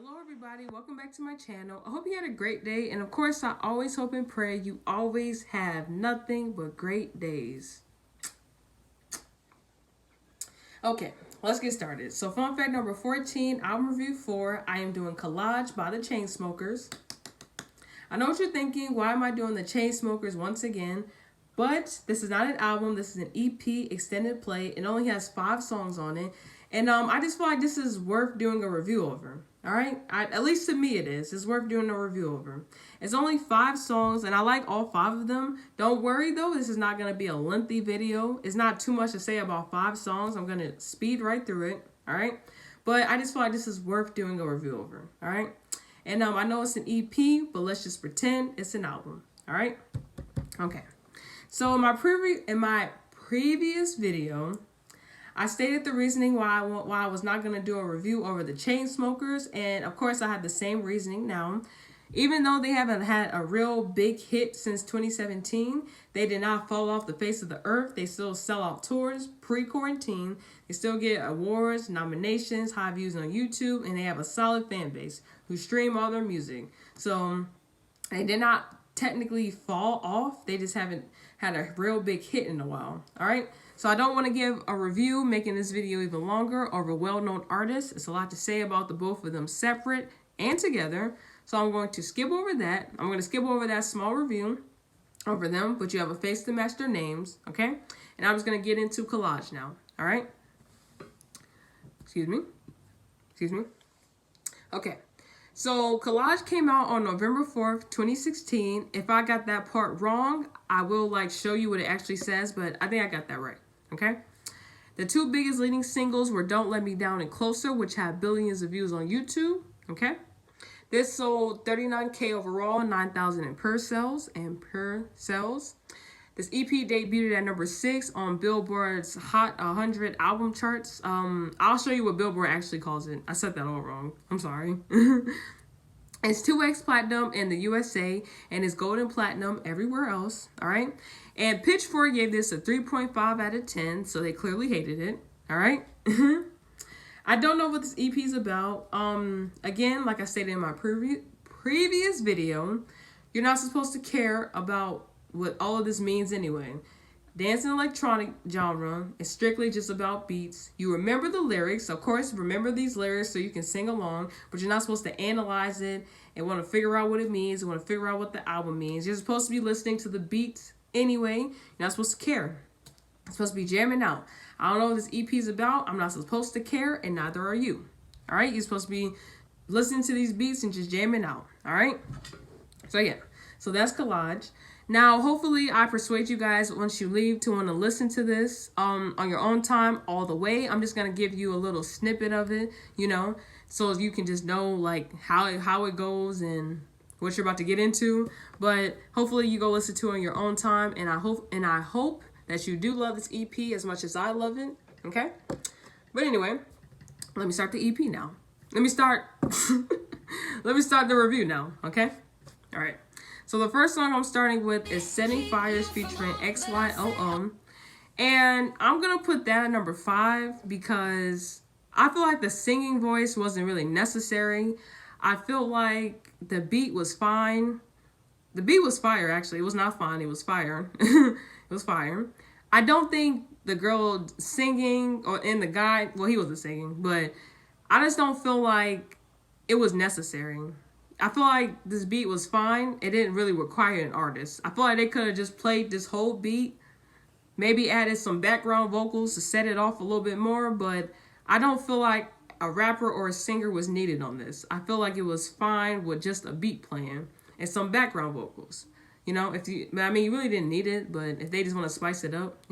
Hello everybody, welcome back to my channel. I hope you had a great day, and of course I always hope and pray you always have nothing but great days. Okay, let's get started. So fun fact number 14, album review 4, I am doing Collage by the Chainsmokers. I know what you're thinking, why am I doing the Chainsmokers once again? But this is not an album, this is an EP extended play. It only has 5 songs on it. And I just feel like this is worth doing a review over. All right, at least to me it is. It's worth doing a review over. It's only 5 songs, and I like all 5 of them. Don't worry though, this is not going to be a lengthy video. It's not too much to say about 5 songs. I'm going to speed right through it. All right, but I just feel like this is worth doing a review over. All right, and I know it's an EP, but let's just pretend it's an album. All right, okay. So in my previous video, I stated the reasoning why I was not going to do a review over the Chainsmokers, and of course I have the same reasoning now. Even though they haven't had a real big hit since 2017, they did not fall off the face of the earth. They still sell out tours pre-quarantine. They still get awards, nominations, high views on YouTube, and they have a solid fan base who stream all their music. So they did not technically fall off. They just haven't had a real big hit in a while. All right. So I don't want to give a review making this video even longer over well-known artists. It's a lot to say about the both of them separate and together. So I'm going to skip over that. I'm going to skip over that small review over them, but you have a face to match their names, okay? And I'm just going to get into Collage now, all right? Excuse me. Okay. So Collage came out on November 4th, 2016. If I got that part wrong, I will show you what it actually says, but I think I got that right. Okay. The 2 biggest leading singles were Don't Let Me Down and Closer, which have billions of views on YouTube. Okay. This sold 39K overall, 9,000 in per sales. This EP debuted at number 6 on Billboard's Hot 100 album charts. I'll show you what Billboard actually calls it. I said that all wrong. I'm sorry. It's 2x platinum in the USA and it's gold and platinum everywhere else. All right. And Pitchfork gave this a 3.5 out of 10. So they clearly hated it. All right. I don't know what this EP is about. Again, like I stated in my previous video, you're not supposed to care about what all of this means anyway. Dance and electronic genre is strictly just about beats. You remember the lyrics. Of course, remember these lyrics so you can sing along, but you're not supposed to analyze it and want to figure out what it means. You want to figure out what the album means. You're supposed to be listening to the beats anyway. You're not supposed to care. You're supposed to be jamming out. I don't know what this EP is about. I'm not supposed to care, and neither are you. All right? You're supposed to be listening to these beats and just jamming out. All right? So, yeah. So, that's Collage. Now, hopefully, I persuade you guys once you leave to want to listen to this on your own time all the way. I'm just going to give you a little snippet of it, so you can just know, how it goes and what you're about to get into. But hopefully, you go listen to it on your own time, and I hope that you do love this EP as much as I love it, okay? But anyway, let me start the EP now. Let me start the review now, okay? All right. So the first song I'm starting with is Setting Fires featuring XYOO. And I'm going to put that at number 5 because I feel like the singing voice wasn't really necessary. I feel like the beat was fine. The beat was fire, actually. It was not fine. It was fire. It was fire. I don't think the girl singing and the guy, well, he wasn't singing, but I just don't feel like it was necessary. I feel like this beat was fine. It didn't really require an artist. I feel like they could have just played this whole beat, maybe added some background vocals to set it off a little bit more, but I don't feel like a rapper or a singer was needed on this. I feel like it was fine with just a beat playing and some background vocals. You really didn't need it, but if they just want to spice it up,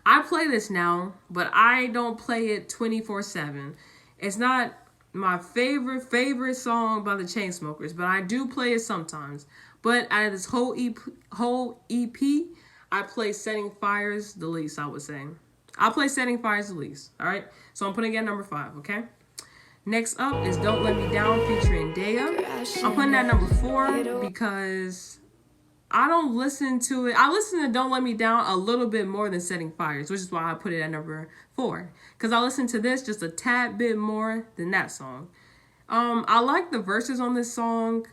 I play this now, but I don't play it 24/7. It's not my favorite song by the Chainsmokers, but I do play it sometimes. But out of this whole EP, I play Setting Fires the least, I would say. I play Setting Fires the least, all right? So I'm putting it at number 5, okay? Next up is Don't Let Me Down featuring Daya. I'm putting that at number 4 because I don't listen to it. I listen to Don't Let Me Down a little bit more than Setting Fires, which is why I put it at number 4. Because I listen to this just a tad bit more than that song. I like the verses on this song.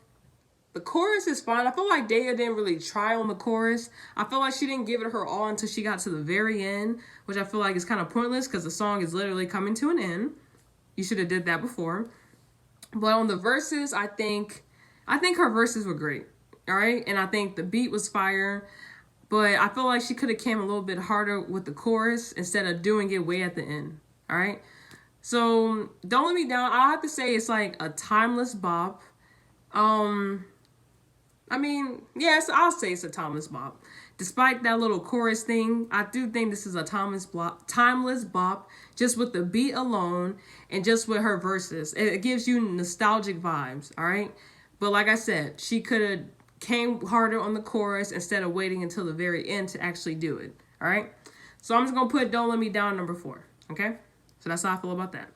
The chorus is fine. I feel like Daya didn't really try on the chorus. I feel like she didn't give it her all until she got to the very end, which I feel like is kind of pointless because the song is literally coming to an end. You should have did that before. But on the verses, I think her verses were great. All right, and I think the beat was fire. But I feel like she could have came a little bit harder with the chorus instead of doing it way at the end. All right. So Don't Let Me Down, I have to say it's like a timeless bop. I mean, yes, I'll say it's a timeless bop. Despite that little chorus thing, I do think this is a timeless bop, just with the beat alone and just with her verses. It gives you nostalgic vibes, all right? But like I said, she could have came harder on the chorus instead of waiting until the very end to actually do it, all right? So I'm just going to put Don't Let Me Down number 4, okay? So that's how I feel about that.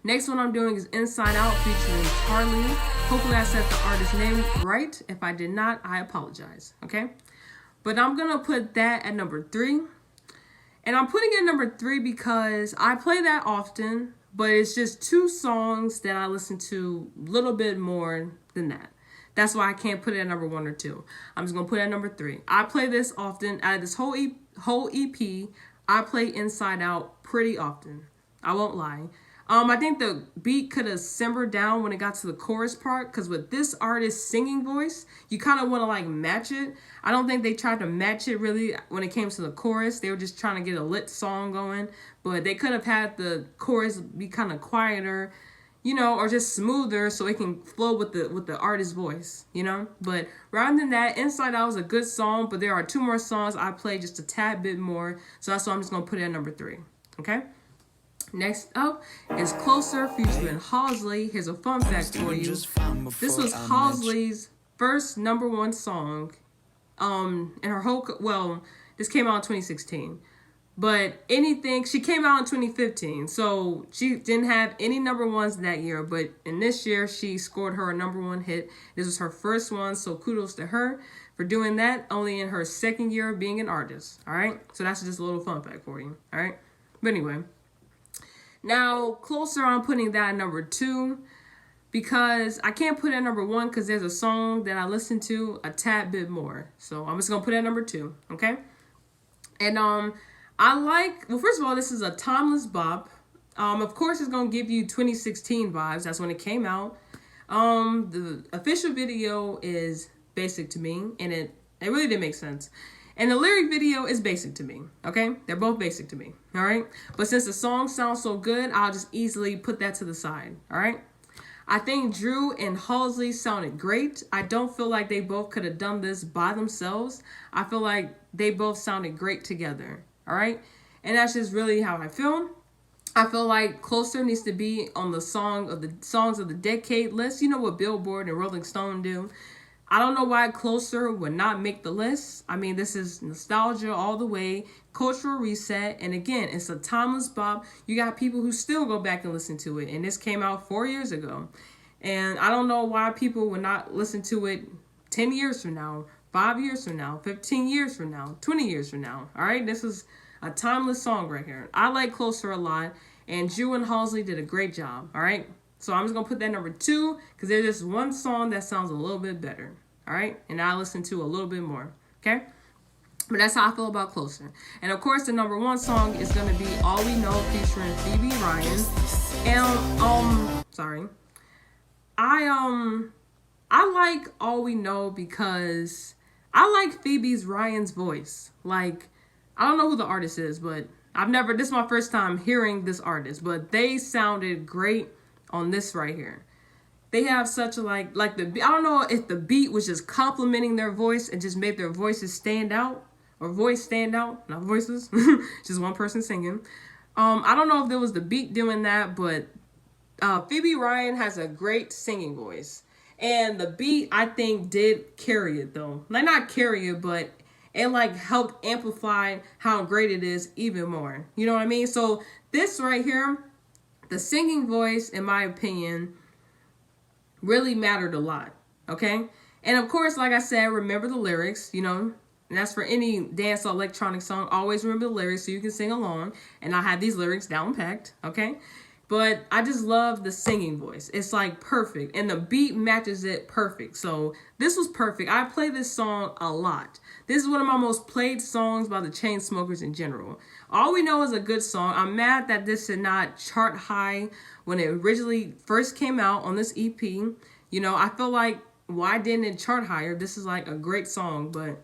Next one I'm doing is Inside Out featuring Charlie. Hopefully I said the artist's name right. If I did not, I apologize, okay? But I'm going to put that at number 3. And I'm putting it at number 3 because I play that often, but it's just 2 songs that I listen to a little bit more than that. That's why I can't put it at number 1 or 2. I'm just going to put it at number 3. I play this often. Out of this whole EP, I play Inside Out pretty often. I won't lie. I think the beat could have simmered down when it got to the chorus part, because with this artist's singing voice, you kind of want to like match it. I don't think they tried to match it really when it came to the chorus. They were just trying to get a lit song going, but they could have had the chorus be kind of quieter, you know, or just smoother so it can flow with the artist's voice, you know. But rather than that, Inside Out was a good song, but there are 2 more songs I play just a tad bit more, so that's why I'm just gonna put it at number 3. Okay. Next up is Closer featuring Halsey. Here's a fun fact for you. This was Halsey's first number 1 song. In her whole, well, this came out in 2016. But she came out in 2015. So she didn't have any number 1s that year. But in this year, she scored her a number 1 hit. This was her first one. So kudos to her for doing that only in her 2nd year of being an artist. All right. So that's just a little fun fact for you. All right. But anyway. Now, Closer, I'm putting that at number 2 because I can't put it at number 1 because there's a song that I listen to a tad bit more. So I'm just going to put it at number 2, okay? And I like, well, first of all, this is a timeless bop. Of course, it's going to give you 2016 vibes. That's when it came out. The official video is basic to me, and it really didn't make sense. And the lyric video is basic to me, okay? They're both basic to me, all right? But since the song sounds so good, I'll just easily put that to the side, all right? I think Drew and Halsey sounded great. I don't feel like they both could have done this by themselves. I feel like they both sounded great together, all right? And that's just really how I feel. I feel like Closer needs to be on the songs of the decade list. You know what Billboard and Rolling Stone do. I don't know why Closer would not make the list. I mean, this is nostalgia all the way, cultural reset, and again, it's a timeless bop. You got people who still go back and listen to it, and this came out 4 years ago. And I don't know why people would not listen to it 10 years from now, 5 years from now, 15 years from now, 20 years from now. All right, this is a timeless song right here. I like Closer a lot, and Drew and Halsey did a great job. All right. So I'm just going to put that number 2 because there's just one song that sounds a little bit better. All right. And I listen to a little bit more. Okay. But that's how I feel about Closer. And of course, the number 1 song is going to be All We Know featuring Phoebe Ryan. And, sorry. I like All We Know because I like Phoebe Ryan's voice. Like, I don't know who the artist is, but this is my first time hearing this artist, but they sounded great on this right here. They have such a I don't know if the beat was just complimenting their voice and just made their voices stand out, or voice stand out, not voices, just one person singing. I don't know if there was the beat doing that, but Phoebe Ryan has a great singing voice. And the beat, I think, did carry it though. Like, not carry it, but it helped amplify how great it is even more. You know what I mean? So this right here, the singing voice, in my opinion, really mattered a lot. Okay? And of course, like I said, remember the lyrics, you know. And that's for any dance or electronic song. Always remember the lyrics so you can sing along. And I have these lyrics down packed. Okay? But I just love the singing voice. It's like perfect. And the beat matches it perfect. So this was perfect. I play this song a lot. This is one of my most played songs by the Chainsmokers in general. All We Know is a good song. I'm mad that this did not chart high when it originally first came out on this EP. You know, I feel like, why didn't it chart higher? This is like a great song, but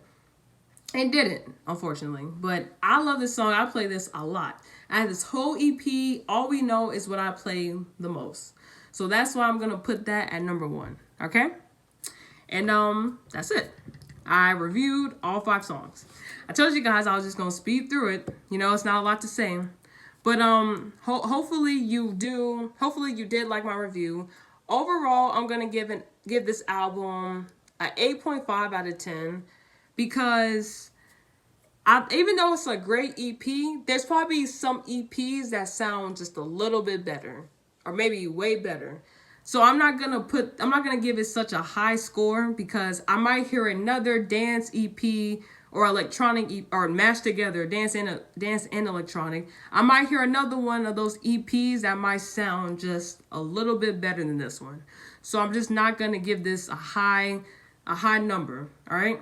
it didn't, unfortunately. But I love this song. I play this a lot. I have this whole EP. All We Know is what I play the most. So that's why I'm going to put that at number 1. Okay? And that's it. I reviewed all 5 songs. I told you guys I was just going to speed through it. You know, it's not a lot to say. But hopefully you did like my review. Overall, I'm going to give this album an 8.5 out of 10. Because even though it's a great EP, there's probably some EPs that sound just a little bit better, or maybe way better. So I'm not gonna give it such a high score, because I might hear another dance EP or electronic or mashed together dance and electronic. I might hear another one of those EPs that might sound just a little bit better than this one. So I'm just not gonna give this a high number. All right.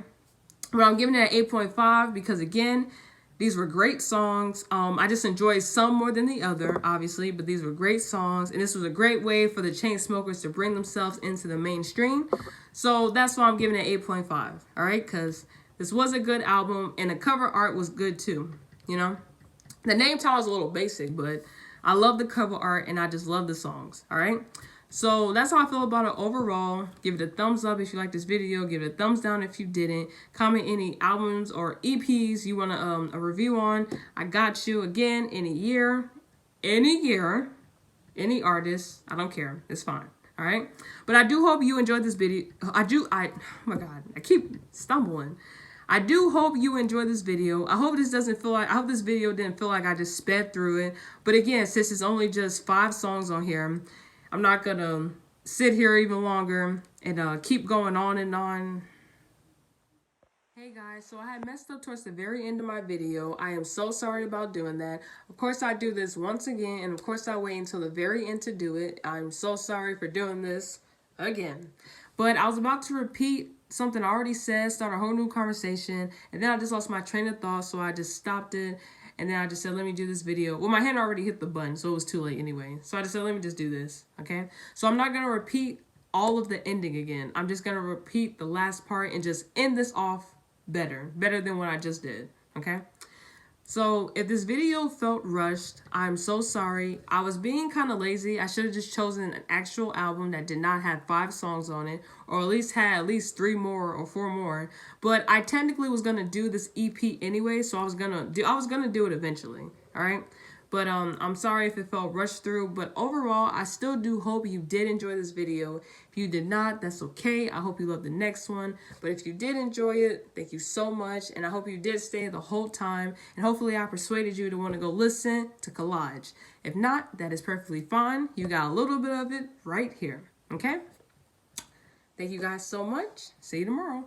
But I'm giving it an 8.5 because, again, these were great songs. I just enjoyed some more than the other, obviously, but these were great songs. And this was a great way for the Chainsmokers to bring themselves into the mainstream. So that's why I'm giving it 8.5, all right? Because this was a good album, and the cover art was good too, you know? The name title is a little basic, but I love the cover art, and I just love the songs, all right? So that's how I feel about it overall. Give it a thumbs up if you like this video. Give it a thumbs down if you didn't. Comment any albums or EPs you want a review on. I got you. Again, any artist. I don't care. It's fine. All right. But I do hope you enjoyed this video. Oh my God, I keep stumbling. I do hope you enjoyed this video. I hope this video didn't feel like I just sped through it. But again, since it's only just 5 songs on here, I'm not going to sit here even longer and keep going on and on. Hey guys, so I had messed up towards the very end of my video. I am so sorry about doing that. Of course, I do this once again, and of course, I wait until the very end to do it. I'm so sorry for doing this again. But I was about to repeat something I already said, start a whole new conversation, and then I just lost my train of thought, so I just stopped it. And then I just said, let me do this video. Well, my hand already hit the button, so it was too late anyway. So I just said, let me just do this, okay? So I'm not going to repeat all of the ending again. I'm just going to repeat the last part and just end this off better than what I just did, okay? So if this video felt rushed, I'm so sorry. I was being kind of lazy. I should have just chosen an actual album that did not have 5 songs on it, or at least had 3 more or 4 more. But I technically was gonna do this EP anyway, so I was gonna do it eventually. All right. But I'm sorry if it felt rushed through, but overall, I still do hope you did enjoy this video. If you did not, that's okay. I hope you love the next one. But if you did enjoy it, thank you so much. And I hope you did stay the whole time. And hopefully I persuaded you to want to go listen to Collage. If not, that is perfectly fine. You got a little bit of it right here. Okay? Thank you guys so much. See you tomorrow.